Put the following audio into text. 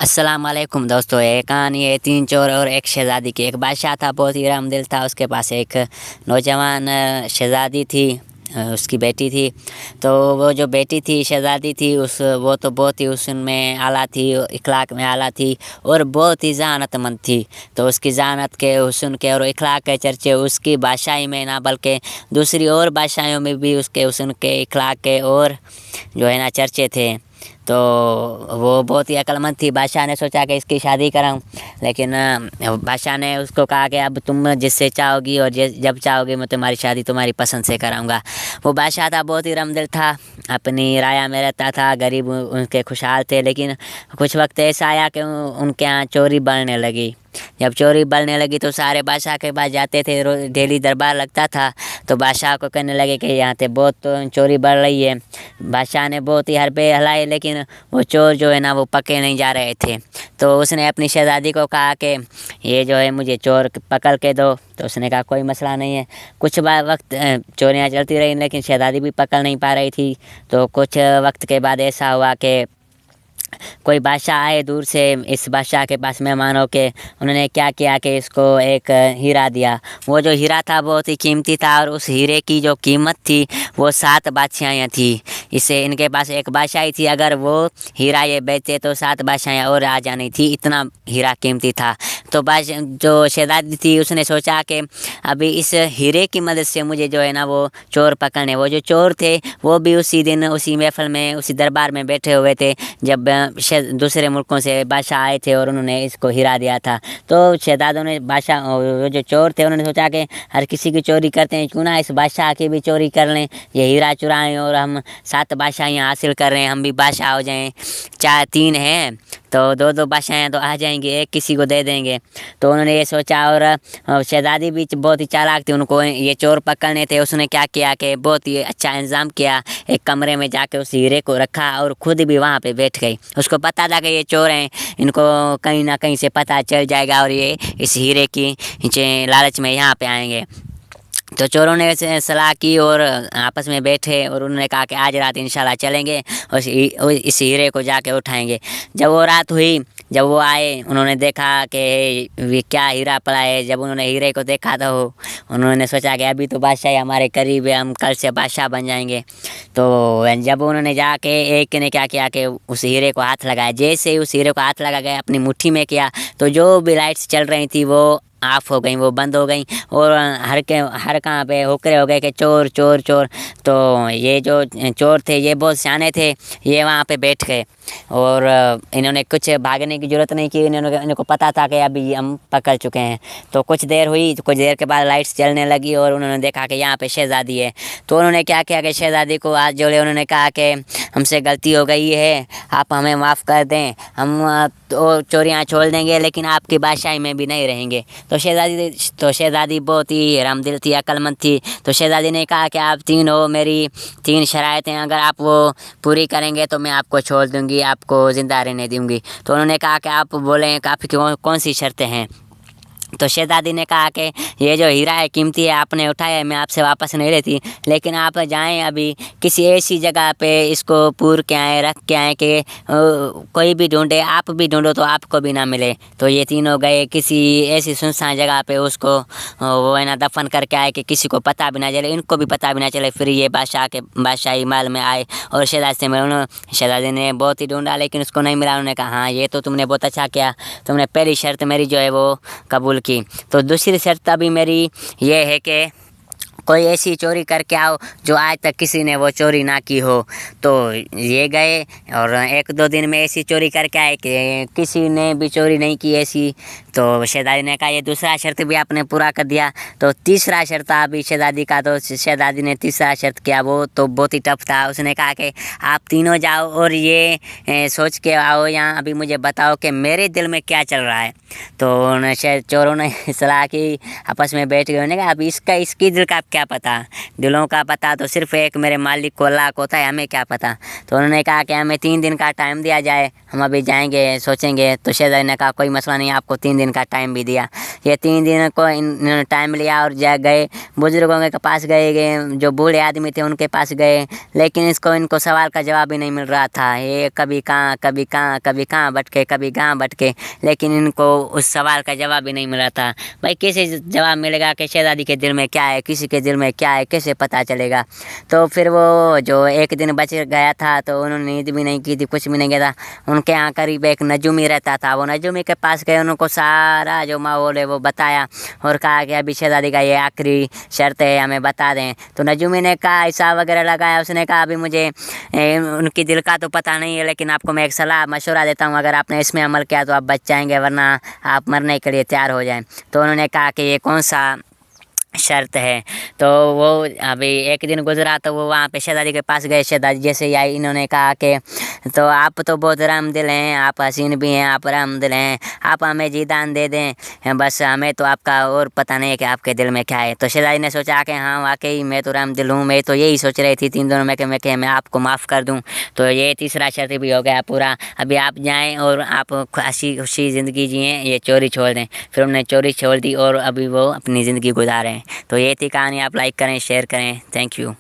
अस्सलाम वालेकुम दोस्तों। ये कहानी है तीन चोर और एक शहज़ादी की। एक बादशाह था, बहुत ही रहमदिल था। उसके पास एक नौजवान शहज़ादी थी, उसकी बेटी थी। तो वो जो बेटी थी, शहज़ादी थी, वो तो बहुत ही उसमें आला थी, इखलाक में आला थी और बहुत ही ज़हानतमंद थी। तो उसकी ज़हानत के, हुस्न के और इखलाक के चर्चे उसकी बादशाही में ना बल्कि दूसरी और बादशाहियों में भी उसके हुस्न के, इखलाक के और जो है ना चर्चे थे। तो वो बहुत ही अक्लमंद थी। बादशाह ने सोचा कि इसकी शादी कराऊं, लेकिन बादशाह ने उसको कहा कि अब तुम जिससे चाहोगी और जब चाहोगी मैं तुम्हारी शादी तुम्हारी पसंद से कराऊंगा। वो बादशाह था, बहुत ही रमदिल था, अपनी राया में रहता था, गरीब उनके खुशहाल थे। लेकिन कुछ वक्त ऐसा आया कि उनके यहाँ चोरी बढ़ने लगी। जब चोरी बढ़ने लगी तो सारे बादशाह के पास जाते थे, डेली दरबार लगता था। तो बादशाह को कहने लगे कि यहाँ पे बहुत चोरी बढ़ रही है। बादशाह ने बहुत ही हरबे हलाए, लेकिन वो चोर जो है ना वो पकड़े नहीं जा रहे थे। तो उसने अपनी शहज़ादी को कहा कि ये जो है मुझे चोर पकड़ के दो। तो उसने कहा कोई मसला नहीं है। कुछ वक्त चोरियाँ चलती रही, लेकिन शहज़ादी भी पकड़ नहीं पा रही थी। तो कुछ वक्त के बाद ऐसा हुआ कि कोई बादशाह आए दूर से इस बादशाह के पास मेहमानों के। उन्होंने क्या किया कि इसको एक हीरा दिया। वो जो हीरा था बहुत ही कीमती था और उस हीरे की जो कीमत थी वो 7 बादशाहियाँ थी। इससे इनके पास एक बादशाही थी, अगर वो हीरा ये बेचते तो 7 बादशाहियाँ और आ जानी थी, इतना हीरा कीमती था। तो जो शहज़ादी थी उसने सोचा कि अभी इस हीरे की मदद से मुझे जो है ना वो चोर पकड़ने। वो जो चोर थे वो भी उसी दिन उसी महफिल में, उसी दरबार में बैठे हुए थे जब दूसरे मुल्कों से बादशाह आए थे और उन्होंने इसको हीरा दिया था। तो शहजादों ने वो जो चोर थे उन्होंने सोचा कि हर किसी की चोरी करते हैं, क्यों ना इस बादशाह की भी चोरी कर लें, ये हीरा चुराएं और हम 7 बादशाहियाँ हासिल कर रहे हैं, हम भी बादशाह हो जाएं। 3 हैं तो 2 बादशाहियाँ तो आ जाएंगी, एक किसी को दे देंगे। तो उन्होंने ये सोचा और शहज़ादी भी बहुत ही चालाक थी, उनको ये चोर पकड़ने थे। उसने क्या किया कि बहुत ही अच्छा इंतज़ाम किया, एक कमरे में जाके उस हीरे को रखा और ख़ुद भी वहाँ पे बैठ गई। उसको पता था कि ये चोर हैं, इनको कहीं ना कहीं से पता चल जाएगा और ये इस हीरे की लालच में यहाँ पे आएंगे। तो चोरों ने सलाह की और आपस में बैठे और उन्होंने कहा कि आज रात इंशाल्लाह चलेंगे और इस हीरे को जाके उठाएंगे। जब वो रात हुई, जब वो आए, उन्होंने देखा कि ये क्या हीरा पड़ा है। जब उन्होंने हीरे को देखा तो उन्होंने सोचा कि अभी तो बादशाह हमारे करीब है, हम कल से बादशाह बन जाएंगे। तो जब उन्होंने जाके एक ने क्या किया कि उस हीरे को हाथ लगाया। जैसे ही उस हीरे को हाथ लगा गया, अपनी मुट्ठी में किया, तो जो भी लाइट्स चल रही थी वो ऑफ हो गई, वो बंद हो गई और हर कहाँ पे होकरे हो गए कि चोर चोर चोर। तो ये जो चोर थे ये बहुत सियाने थे, ये वहाँ पे बैठ गए और इन्होंने कुछ भागने की ज़रूरत नहीं की। इनको पता था कि अभी हम पकड़ चुके हैं। तो कुछ देर हुई, कुछ देर के बाद लाइट्स जलने लगी और उन्होंने देखा कि यहाँ पे शहज़ादी है। तो उन्होंने क्या किया कि शहज़ादी को हाथ जोड़े, उन्होंने कहा कि हमसे गलती हो गई है, आप हमें माफ़ कर दें, हम तो चोरियाँ छोड़ देंगे लेकिन आपकी बादशाही में भी नहीं रहेंगे। तो शहज़ादी बहुत ही रहमदिल थी, अक्लमंद थी। तो शहज़ादी ने कहा कि आप 3 हो, मेरी 3 शराइतें, अगर आप वो पूरी करेंगे तो मैं आपको छोड़ दूँगी, आपको ज़िंदा रहने दूँगी। तो उन्होंने कहा कि आप बोलें कि आपकी कौन सी शर्तें हैं। तो शहज़ादी ने कहा कि ये जो हीरा है कीमती है, आपने उठाया है, मैं आपसे वापस नहीं लेती, लेकिन आप जाएं अभी किसी ऐसी जगह पे इसको पूर के आएँ, रख के आएँ कि कोई भी ढूंढे, आप भी ढूंढो तो आपको भी ना मिले। तो ये तीनों गए किसी ऐसी सुनसान जगह पे, उसको वो है ना दफन करके आए कि किसी को पता भी ना चले, इनको भी पता भी ना चले। फिर ये बादशाही महल में आए और शहज़ादी से मिले। शहज़ादी ने बहुत ही ढूंढा लेकिन उसको नहीं मिला। उन्होंने कहा हाँ ये तो तुमने बहुत अच्छा किया, तुमने पहली शर्त मेरी जो है वो कबूल की। तो दूसरी शर्त अभी मेरी ये है कि कोई ऐसी चोरी करके आओ जो आज तक किसी ने वो चोरी ना की हो। तो ये गए और 1-2 दिन में ऐसी चोरी करके आए कि किसी ने भी चोरी नहीं की ऐसी। तो शहज़ादी ने कहा ये दूसरा शर्त भी आपने पूरा कर दिया। तो तीसरा शर्त था अभी शहज़ादी का। तो शहज़ादी ने तीसरा शर्त किया, वो तो बहुत ही टफ था। उसने कहा कि आप तीनों जाओ और ये सोच के आओ यहाँ, अभी मुझे बताओ कि मेरे दिल में क्या चल रहा है। तो चोरों ने सलाह की, आपस में बैठ गए। उन्होंने कहा अभी इसकी दिल का क्या पता, दिलों का पता तो सिर्फ एक मेरे मालिक को अल्लाह को होता है, हमें क्या पता। तो उन्होंने कहा कि हमें 3 दिन का टाइम दिया जाए, हम अभी जाएंगे सोचेंगे। तो शहजादी ने कहा कोई मसला नहीं, आपको 3 दिन का टाइम भी दिया। ये 3 दिन को इन्होंने टाइम लिया और जा गए बुजुर्गों के पास गए, जो बूढ़े आदमी थे उनके पास गए, लेकिन इनको सवाल का जवाब ही नहीं मिल रहा था। ये कभी कहाँ कभी कहाँ कभी कहाँ भटके, कभी कहाँ भटके, लेकिन इनको उस सवाल का जवाब ही नहीं मिल रहा था। भाई कैसे जवाब मिलेगा कि शहजादी के दिल में क्या है, किसी के दिल में क्या है, कैसे पता चलेगा। तो फिर वो जो एक दिन बच गया था तो उन्होंने नींद भी नहीं की थी, कुछ भी नहीं किया था। उनके यहाँ करीब एक नजूमी रहता था, वो नजूमी के पास गए, उनको सारा जो माहौल है वो बताया और कहा कि अभी शहजादी का ये आखिरी शर्त है, हमें बता दें। तो नजूमी ने कहा हिसाब वगैरह लगाया, उसने कहा अभी मुझे उनकी दिल का तो पता नहीं है, लेकिन आपको मैं एक सलाह मशवरा देता हूँ, अगर आपने इसमें अमल किया तो आप बच जाएंगे, वरना आप मरने के लिए तैयार हो जाएं। तो उन्होंने कहा कि ये कौन सा शर्त है। तो वो अभी एक दिन गुजरा तो वो वहाँ पे शहजादी के पास गए। शहजादी जैसे ही आई, इन्होंने कहा कि तो आप तो बहुत रहमदिल हैं, आप हसीन भी हैं, आप रहमदिल हैं, आप हमें जीदान दे दें, बस हमें तो आपका और पता नहीं है कि आपके दिल में क्या है। तो शहजादी ने सोचा कि हाँ वाकई मैं तो रहमदिल हूँ, मैं तो यही सोच रही थी 3 दिनों में कि मैं आपको माफ़ कर दूँ। तो ये तीसरा शर्त भी हो गया पूरा। अभी आप जाएँ और आप हंसी खुशी ज़िंदगी जिएँ, ये चोरी छोड़ दें। फिर उन्होंने चोरी छोड़ दी और अभी वो अपनी ज़िंदगी गुजार रहे हैं। तो ये थी कहानी। आप लाइक करें, शेयर करें। Thank you.